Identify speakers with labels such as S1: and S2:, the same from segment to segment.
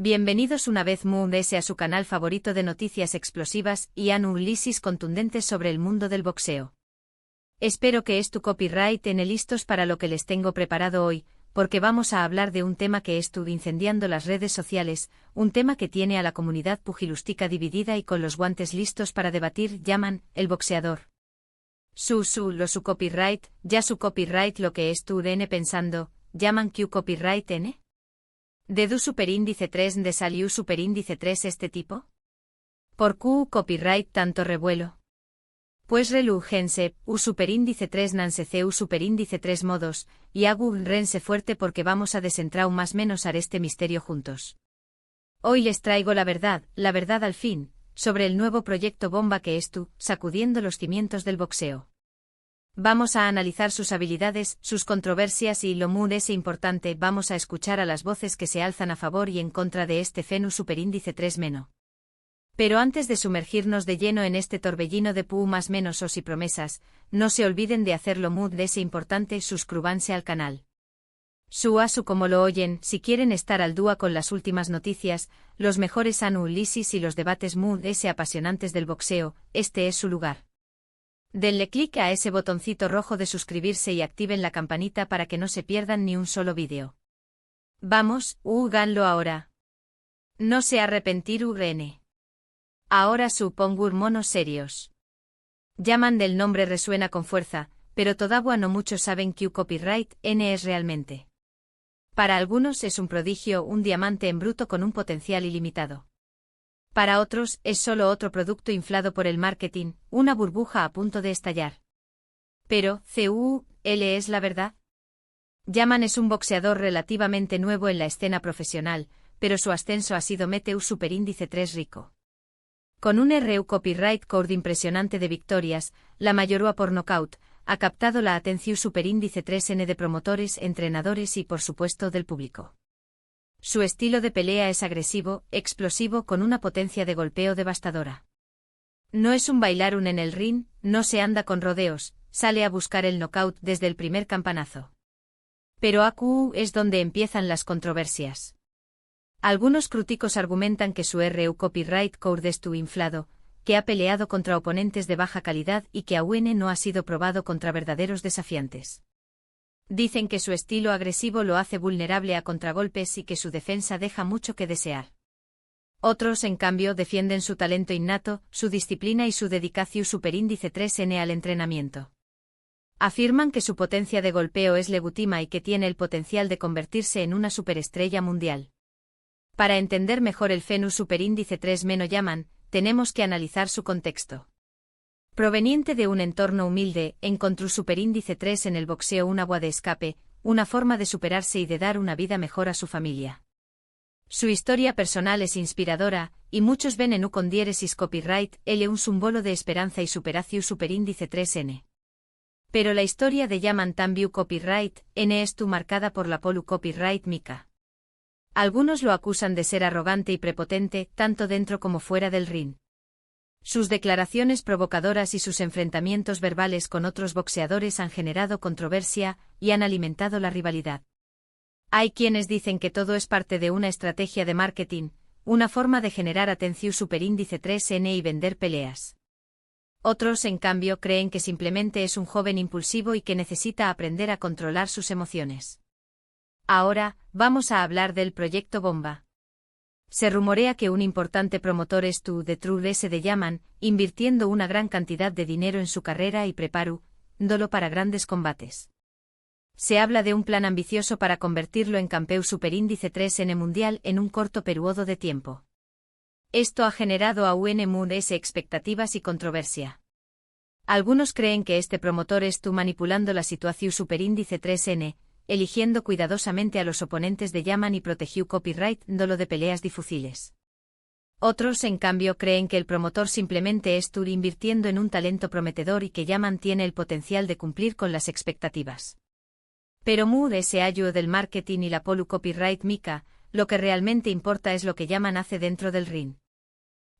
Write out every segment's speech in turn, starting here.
S1: Bienvenidos una vez más a su canal favorito de noticias explosivas y análisis contundentes sobre el mundo del boxeo. Espero que tu copyright en listos para lo que les tengo preparado hoy, porque vamos a hablar de un tema que estuvo incendiando las redes sociales, un tema que tiene a la comunidad pugilística dividida y con los guantes listos para debatir. Llaman el boxeador. Su copyright, ya su copyright lo que n pensando, llaman Q copyright n. ¿De du superíndice 3 de salió superíndice 3 este tipo? ¿Por Q copyright tanto revuelo? Pues relújense, u superíndice 3 nancece u superíndice 3 modos, y hagu rense fuerte porque vamos a desentrar más menos a este misterio juntos. Hoy les traigo la verdad al fin, sobre el nuevo proyecto bomba que sacudiendo los cimientos del boxeo. Vamos a analizar sus habilidades, sus controversias y lo muy importante, vamos a escuchar a las voces que se alzan a favor y en contra de este fenu superíndice 3 meno. Pero antes de sumergirnos de lleno en este torbellino de más menos os y promesas, no se olviden de hacerlo muy importante, suscríbanse al canal. Su como lo oyen, si quieren estar al día con las últimas noticias, los mejores análisis y los debates muy apasionantes del boxeo, este es su lugar. Denle clic a ese botoncito rojo de suscribirse y activen la campanita para que no se pierdan ni un solo vídeo. Vamos, háganlo ahora. No se arrepentir urene. Ahora supongo monos serios. Llaman del nombre resuena con fuerza, pero todavía no muchos saben que copyright n es realmente. Para algunos es un prodigio, un diamante en bruto con un potencial ilimitado. Para otros, es solo otro producto inflado por el marketing, una burbuja a punto de estallar. Pero, ¿él es la verdad? Llaman es un boxeador relativamente nuevo en la escena profesional, pero su ascenso ha sido meteu superíndice 3 rico. Con un RU copyright code impresionante de victorias, la mayoría por nocaut, ha captado la atención superíndice 3N de promotores, entrenadores y por supuesto del público. Su estilo de pelea es agresivo, explosivo con una potencia de golpeo devastadora. No es un bailar en el ring, no se anda con rodeos, sale a buscar el knockout desde el primer campanazo. Pero AQ es donde empiezan las controversias. Algunos críticos argumentan que su RU copyright code es inflado, que ha peleado contra oponentes de baja calidad y que aún no ha sido probado contra verdaderos desafiantes. Dicen que su estilo agresivo lo hace vulnerable a contragolpes y que su defensa deja mucho que desear. Otros, en cambio, defienden su talento innato, su disciplina y su dedicación superíndice 3N al entrenamiento. Afirman que su potencia de golpeo es legítima y que tiene el potencial de convertirse en una superestrella mundial. Para entender mejor el fenu superíndice 3 meno llaman, tenemos que analizar su contexto. Proveniente de un entorno humilde, encontró superíndice 3 en el boxeo un agua de escape, una forma de superarse y de dar una vida mejor a su familia. Su historia personal es inspiradora, y muchos ven en con diéresis copyright L un símbolo de esperanza y superación superíndice 3N. Pero la historia de llaman también copyright N es marcada por la polu copyright mica. Algunos lo acusan de ser arrogante y prepotente, tanto dentro como fuera del ring. Sus declaraciones provocadoras y sus enfrentamientos verbales con otros boxeadores han generado controversia y han alimentado la rivalidad. Hay quienes dicen que todo es parte de una estrategia de marketing, una forma de generar atención superíndice 3N y vender peleas. Otros, en cambio, creen que simplemente es un joven impulsivo y que necesita aprender a controlar sus emociones. Ahora, vamos a hablar del proyecto bomba. Se rumorea que un importante promotor de True S de llaman, invirtiendo una gran cantidad de dinero en su carrera y preparándolo para grandes combates. Se habla de un plan ambicioso para convertirlo en campeón superíndice 3N mundial en un corto periodo de tiempo. Esto ha generado aún muchas expectativas y controversia. Algunos creen que este promotor manipulando la situación superíndice 3N, eligiendo cuidadosamente a los oponentes de llaman y protegió copyright dolo de peleas difíciles. Otros, en cambio, creen que el promotor simplemente invirtiendo en un talento prometedor y que llaman tiene el potencial de cumplir con las expectativas. Pero ese ayu del marketing y la polu copyright mica, lo que realmente importa es lo que llaman hace dentro del ring.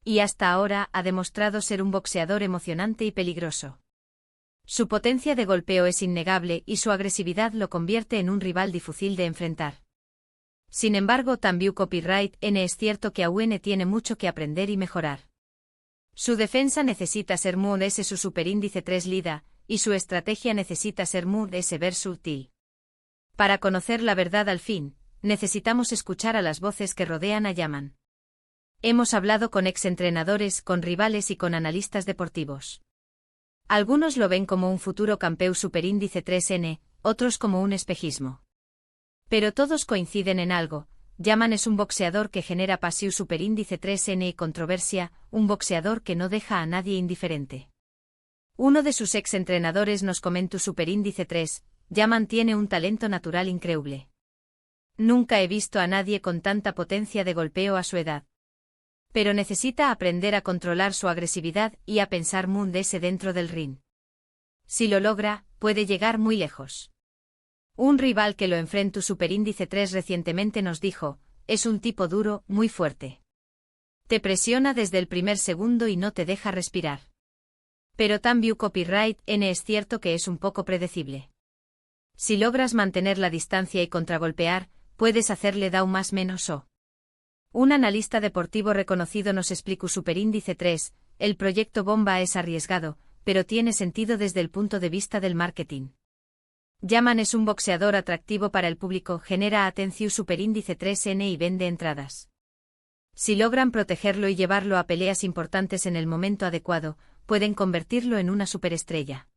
S1: Y hasta ahora ha demostrado ser un boxeador emocionante y peligroso. Su potencia de golpeo es innegable y su agresividad lo convierte en un rival difícil de enfrentar. Sin embargo, también Copyright N es cierto que AUN tiene mucho que aprender y mejorar. Su defensa necesita ser muy S su superíndice 3 LIDA, y su estrategia necesita ser muy S versátil. Para conocer la verdad al fin, necesitamos escuchar a las voces que rodean a Yaman. Hemos hablado con exentrenadores, con rivales y con analistas deportivos. Algunos lo ven como un futuro campeón superíndice 3N, otros como un espejismo. Pero todos coinciden en algo: Yaman es un boxeador que genera pasión superíndice 3N y controversia, un boxeador que no deja a nadie indiferente. Uno de sus exentrenadores nos comentó: superíndice 3, Yaman tiene un talento natural increíble. Nunca he visto a nadie con tanta potencia de golpeo a su edad. Pero necesita aprender a controlar su agresividad y a pensar muy dentro del ring. Si lo logra, puede llegar muy lejos. Un rival que lo enfrentó superíndice 3 recientemente nos dijo: es un tipo duro, muy fuerte. Te presiona desde el primer segundo y no te deja respirar. Pero también Copyright N es cierto que es un poco predecible. Si logras mantener la distancia y contragolpear, puedes hacerle down más menos o. Un analista deportivo reconocido nos explicó: superíndice 3, el proyecto Bomba es arriesgado, pero tiene sentido desde el punto de vista del marketing. Yaman es un boxeador atractivo para el público, genera atención superíndice 3N y vende entradas. Si logran protegerlo y llevarlo a peleas importantes en el momento adecuado, pueden convertirlo en una superestrella.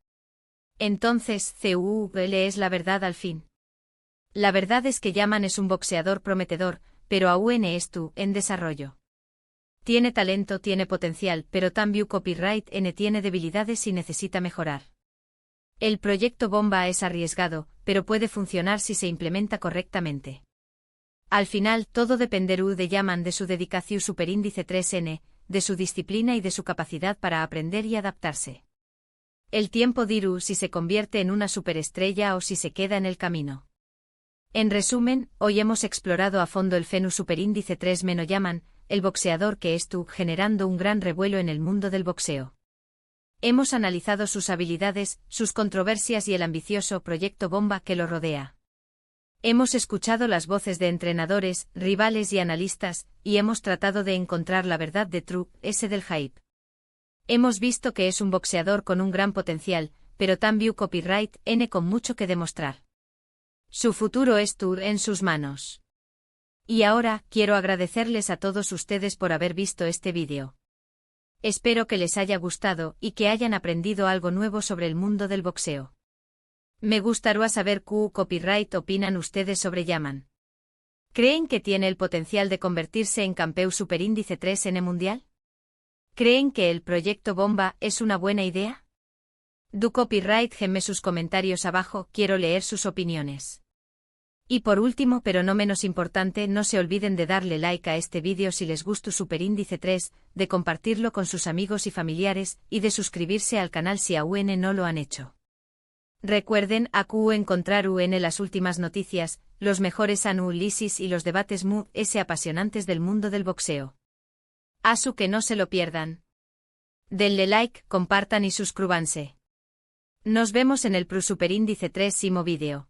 S1: Entonces, ¿cuál es la verdad al fin? La verdad es que Yaman es un boxeador prometedor, pero aún está en desarrollo. Tiene talento, tiene potencial, pero también Copyright N tiene debilidades y necesita mejorar. El proyecto Bomba es arriesgado, pero puede funcionar si se implementa correctamente. Al final, todo dependerá de Yaman, de su dedicación superíndice 3N, de su disciplina y de su capacidad para aprender y adaptarse. El tiempo dirá si se convierte en una superestrella o si se queda en el camino. En resumen, hoy hemos explorado a fondo el fenómeno superíndice 3 Yaman, el boxeador que estuvo generando un gran revuelo en el mundo del boxeo. Hemos analizado sus habilidades, sus controversias y el ambicioso proyecto Bomba que lo rodea. Hemos escuchado las voces de entrenadores, rivales y analistas, y hemos tratado de encontrar la verdad de True S del hype. Hemos visto que es un boxeador con un gran potencial, pero también Copyright N con mucho que demostrar. Su futuro está en sus manos. Y ahora, quiero agradecerles a todos ustedes por haber visto este vídeo. Espero que les haya gustado y que hayan aprendido algo nuevo sobre el mundo del boxeo. Me gustaría saber qué Copyright opinan ustedes sobre Yaman. ¿Creen que tiene el potencial de convertirse en campeón superíndice 3N mundial? ¿Creen que el proyecto Bomba es una buena idea? Do Copyright gemme sus comentarios abajo, quiero leer sus opiniones. Y por último, pero no menos importante, no se olviden de darle like a este vídeo si les gustó superíndice 3, de compartirlo con sus amigos y familiares, y de suscribirse al canal si aún no lo han hecho. Recuerden encontrar en las últimas noticias, los mejores análisis y los debates apasionantes del mundo del boxeo. Asu que no se lo pierdan. Denle like, compartan y suscríbanse. Nos vemos en el Pro Superíndice 3 Simo vídeo.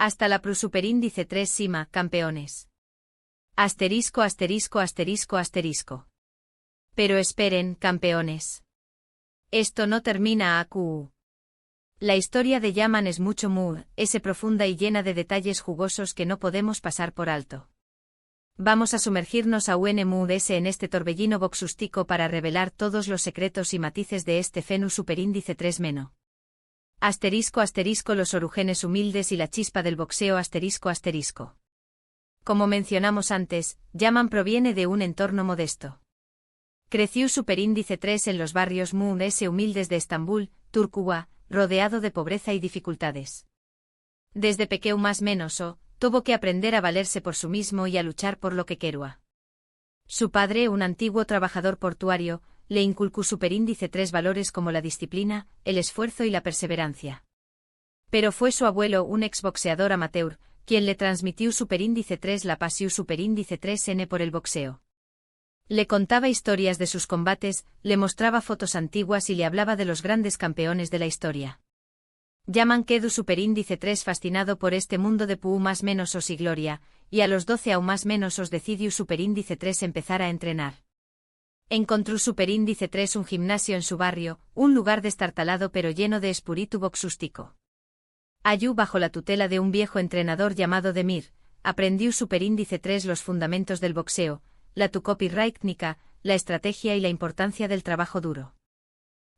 S1: Hasta la Pro Superíndice 3 Sima, campeones. Asterisco asterisco asterisco asterisco. Pero esperen, campeones. Esto no termina acu. La historia de Yaman es mucho profunda y llena de detalles jugosos que no podemos pasar por alto. Vamos a sumergirnos en este torbellino boxústico para revelar todos los secretos y matices de este fenómeno superíndice 3 meno. Asterisco asterisco los orígenes humildes y la chispa del boxeo asterisco asterisco. Como mencionamos antes, Yaman proviene de un entorno modesto. Creció superíndice 3 en los barrios humildes de Estambul, Turquía, rodeado de pobreza y dificultades. Desde pequeño más menos tuvo que aprender a valerse por sí mismo y a luchar por lo que quería. Su padre, un antiguo trabajador portuario, le inculcó superíndice 3 valores como la disciplina, el esfuerzo y la perseverancia. Pero fue su abuelo, un exboxeador amateur, quien le transmitió superíndice 3 la pasión superíndice 3N por el boxeo. Le contaba historias de sus combates, le mostraba fotos antiguas y le hablaba de los grandes campeones de la historia. Yaman quedó superíndice 3 fascinado por este mundo de más menos y gloria, y a los 12 aún más menos os decidiu superíndice 3 empezar a entrenar. Encontró superíndice 3 un gimnasio en su barrio, un lugar destartalado pero lleno de espíritu boxústico. Allí, bajo la tutela de un viejo entrenador llamado Demir, aprendió superíndice 3 los fundamentos del boxeo, la técnica, la estrategia y la importancia del trabajo duro.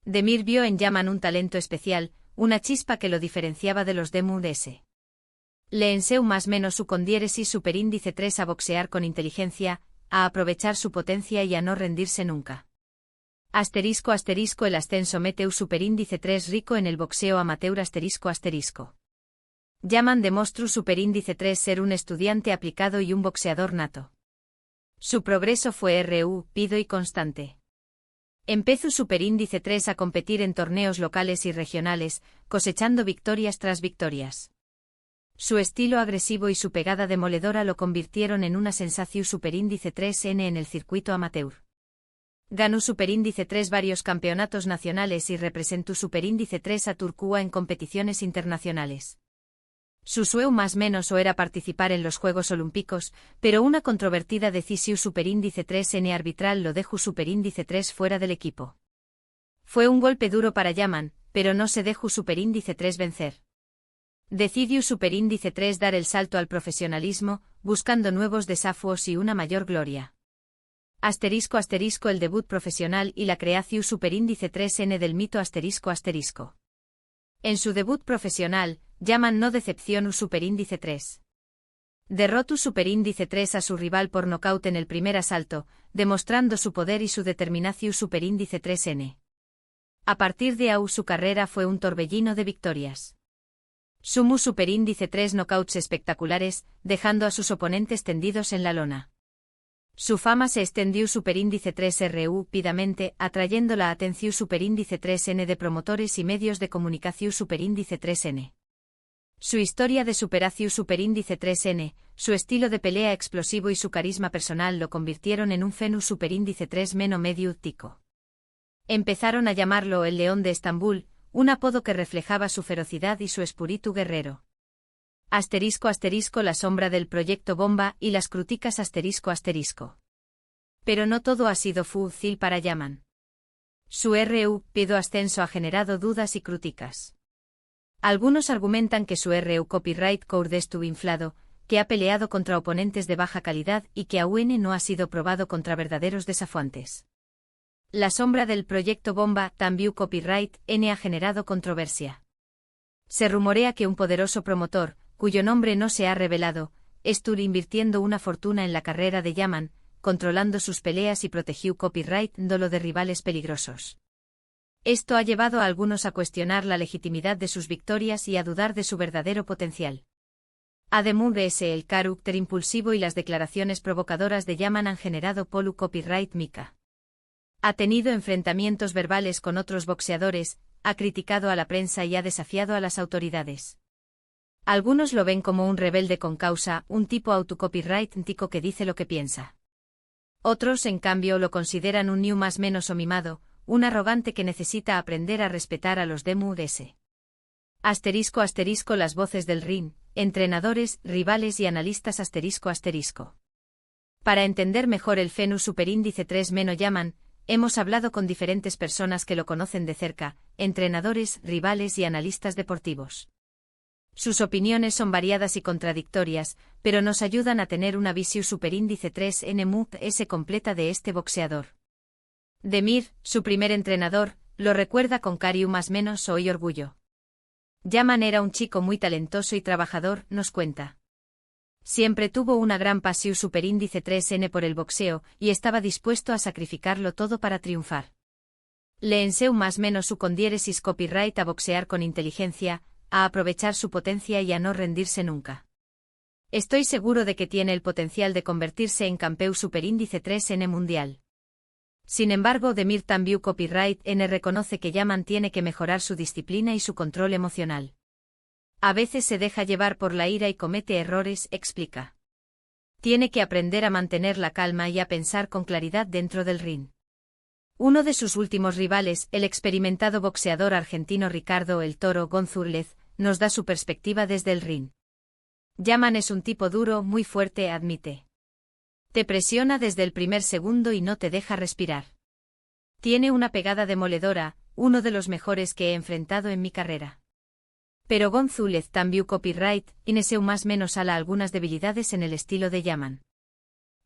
S1: Demir vio en Yaman un talento especial, una chispa que lo diferenciaba de los DMUDS. Le enseñó más menos su condiéresis superíndice 3 a boxear con inteligencia, a aprovechar su potencia y a no rendirse nunca. El ascenso meteu superíndice 3 rico en el boxeo amateur ***. Yaman demostró superíndice 3 ser un estudiante aplicado y un boxeador nato. Su progreso fue rápido y constante. Empezó superíndice 3 a competir en torneos locales y regionales, cosechando victorias tras victorias. Su estilo agresivo y su pegada demoledora lo convirtieron en una sensación superíndice 3N en el circuito amateur. Ganó superíndice 3 varios campeonatos nacionales y representó superíndice 3 a Turquía en competiciones internacionales. Su sueño más menos o era participar en los Juegos Olímpicos, pero una controvertida decisión superíndice 3N arbitral lo dejó superíndice 3 fuera del equipo. Fue un golpe duro para Yaman, pero no se dejó superíndice 3 vencer. Decidió superíndice 3 dar el salto al profesionalismo, buscando nuevos desafíos y una mayor gloria. El debut profesional y la creación superíndice 3N del mito ***. En su debut profesional, Yaman no decepcionó superíndice 3. Derrotó superíndice 3 a su rival por nocaut en el primer asalto, demostrando su poder y su determinación superíndice 3N. A partir de ahí su carrera fue un torbellino de victorias. Sumó superíndice 3 knockouts espectaculares, dejando a sus oponentes tendidos en la lona. Su fama se extendió superíndice 3 rápidamente, atrayendo la atención superíndice 3N de promotores y medios de comunicación superíndice 3N. Su historia de superación superíndice 3N, su estilo de pelea explosivo y su carisma personal lo convirtieron en un fenus superíndice 3 medio tico. Empezaron a llamarlo el León de Estambul, un apodo que reflejaba su ferocidad y su espíritu guerrero. La sombra del proyecto Bomba y las críticas ***. Pero no todo ha sido fácil para Yaman. Su rápido ascenso ha generado dudas y críticas. Algunos argumentan que su copyright code estuvo inflado, que ha peleado contra oponentes de baja calidad y que aún no ha sido probado contra verdaderos desafiantes. La sombra del proyecto Bomba, también copyright N, ha generado controversia. Se rumorea que un poderoso promotor, cuyo nombre no se ha revelado, estuvo invirtiendo una fortuna en la carrera de Yaman, controlando sus peleas y protegió copyright de rivales peligrosos. Esto ha llevado a algunos a cuestionar la legitimidad de sus victorias y a dudar de su verdadero potencial. Además de ese, el carácter impulsivo y las declaraciones provocadoras de Yaman han generado polu copyright mica. Ha tenido enfrentamientos verbales con otros boxeadores, ha criticado a la prensa y ha desafiado a las autoridades. Algunos lo ven como un rebelde con causa, un tipo autocopyrightico que dice lo que piensa. Otros, en cambio, lo consideran un new más menos o mimado, un arrogante que necesita aprender a respetar a los DMUDS. Las voces del ring, entrenadores, rivales y analistas ***. Para entender mejor el fenus superíndice 3 Yaman, hemos hablado con diferentes personas que lo conocen de cerca, entrenadores, rivales y analistas deportivos. Sus opiniones son variadas y contradictorias, pero nos ayudan a tener una visión superíndice 3 NMUS completa de este boxeador. Demir, su primer entrenador, lo recuerda con cariño más menos o y orgullo. Yaman era un chico muy talentoso y trabajador, nos cuenta. Siempre tuvo una gran pasión superíndice 3N por el boxeo y estaba dispuesto a sacrificarlo todo para triunfar. Le enseñó más menos su condiéresis copyright a boxear con inteligencia, a aprovechar su potencia y a no rendirse nunca. Estoy seguro de que tiene el potencial de convertirse en campeón superíndice 3N mundial. Sin embargo, Demir también copyright N reconoce que Yaman tiene que mejorar su disciplina y su control emocional. A veces se deja llevar por la ira y comete errores, explica. Tiene que aprender a mantener la calma y a pensar con claridad dentro del ring. Uno de sus últimos rivales, el experimentado boxeador argentino Ricardo "El Toro" González, nos da su perspectiva desde el ring. Yaman es un tipo duro, muy fuerte, admite. Te presiona desde el primer segundo y no te deja respirar. Tiene una pegada demoledora, uno de los mejores que he enfrentado en mi carrera. Pero González también copyright, Ineseu más menos ala algunas debilidades en el estilo de Yaman.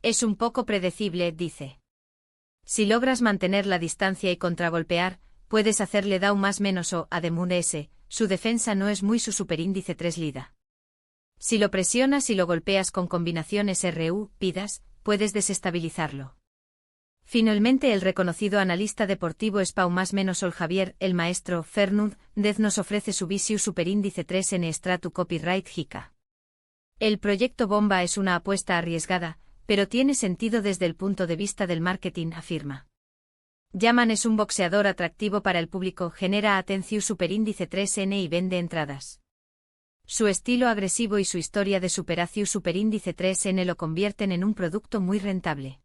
S1: Es un poco predecible, dice. Si logras mantener la distancia y contragolpear, puedes hacerle down más menos o a Demun S, su defensa no es muy su superíndice 3 lida. Si lo presionas y lo golpeas con combinaciones RU, pidas, puedes desestabilizarlo. Finalmente el reconocido analista deportivo Spau más menos Ol Javier, el maestro Fernund Dez nos ofrece su Visiu superíndice 3 en Stratu Copyright Hika. El proyecto Bomba es una apuesta arriesgada, pero tiene sentido desde el punto de vista del marketing, afirma. Yaman es un boxeador atractivo para el público, genera atención superíndice 3N y vende entradas. Su estilo agresivo y su historia de superación superíndice 3N lo convierten en un producto muy rentable.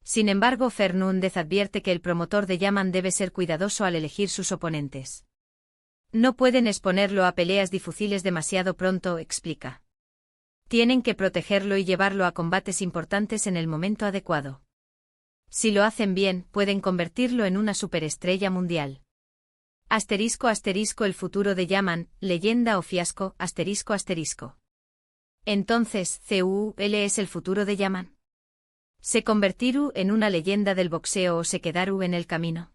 S1: Sin embargo, Fernández advierte que el promotor de Yaman debe ser cuidadoso al elegir sus oponentes. No pueden exponerlo a peleas difíciles demasiado pronto, explica. Tienen que protegerlo y llevarlo a combates importantes en el momento adecuado. Si lo hacen bien, pueden convertirlo en una superestrella mundial. *** el futuro de Yaman, leyenda o fiasco, ***. Entonces, ¿CUL es el futuro de Yaman? ¿Se convertirá en una leyenda del boxeo o se quedará en el camino?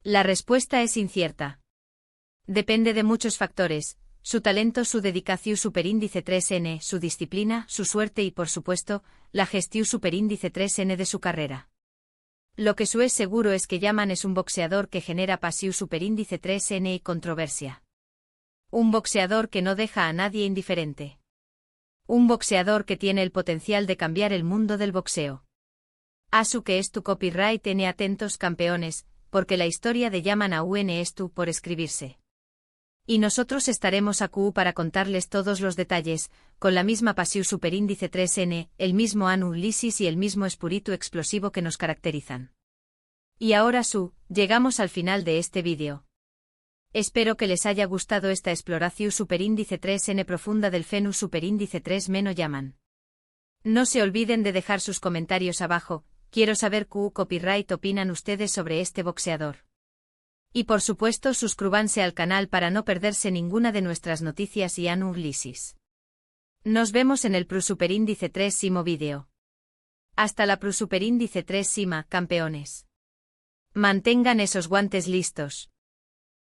S1: La respuesta es incierta. Depende de muchos factores: su talento, su dedicación superíndice 3N, su disciplina, su suerte y, por supuesto, la gestión superíndice 3N de su carrera. Lo que es seguro es que Yaman es un boxeador que genera pasión superíndice 3N y controversia. Un boxeador que no deja a nadie indiferente. Un boxeador que tiene el potencial de cambiar el mundo del boxeo. Asu que es tu copyright N atentos campeones, porque la historia de Yaman aún es tu por escribirse. Y nosotros estaremos aquí para contarles todos los detalles, con la misma pasión superíndice 3N, el mismo análisis y el mismo espíritu explosivo que nos caracterizan. Y ahora llegamos al final de este vídeo. Espero que les haya gustado esta exploración superíndice 3N profunda del Fenus superíndice 3- Yaman. No se olviden de dejar sus comentarios abajo, quiero saber qué copyright opinan ustedes sobre este boxeador. Y por supuesto suscríbanse al canal para no perderse ninguna de nuestras noticias y análisis. Nos vemos en el Pro Superíndice 3 vídeo. Hasta la Pro Superíndice 3 campeones. Mantengan esos guantes listos.